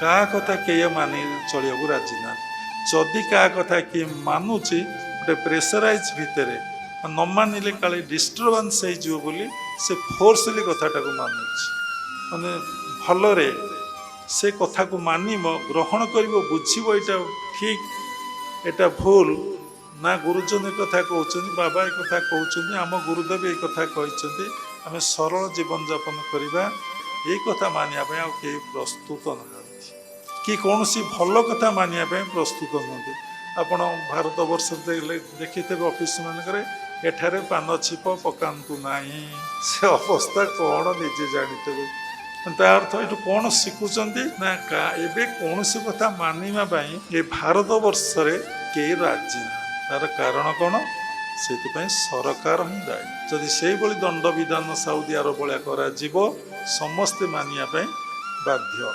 का कथा किए मानि चलिया राजी ना जदि का कथा किए मानुची गोटे प्रेसराइज भितर न मानिले काले डिस्टर्बान्स बोली से फोर्सली कथाटा को मानुची माने भलरे से कथा को मानिब ग्रहण कर बुझब यहाँ ठीक एटा भूल ना गुरुजन एक कथा कहते बाबा एक कथा कहते आम गुरुदेव एक कथा कहते आम सरल जीवन जापन करवा ये कथा मानिया कहीं प्रस्तुत ना कि कौन सी भल कथा मानिया प्रस्तुत नुहति आपण भारत वर्ष देखी थे ऑफिस मानक एठारे पान छिप पकातु ना से अवस्था कौन निजे जानी ता अर्थ ये कौन शिखुंट ना एवं कौन सी कथा मानिबा ये भारत वर्ष कई राजी ना तार कारण कौन से सरकार ही दायी जदि से दंड विधान साउदी अरब भाया कर समस्ते मानिया बाध्य।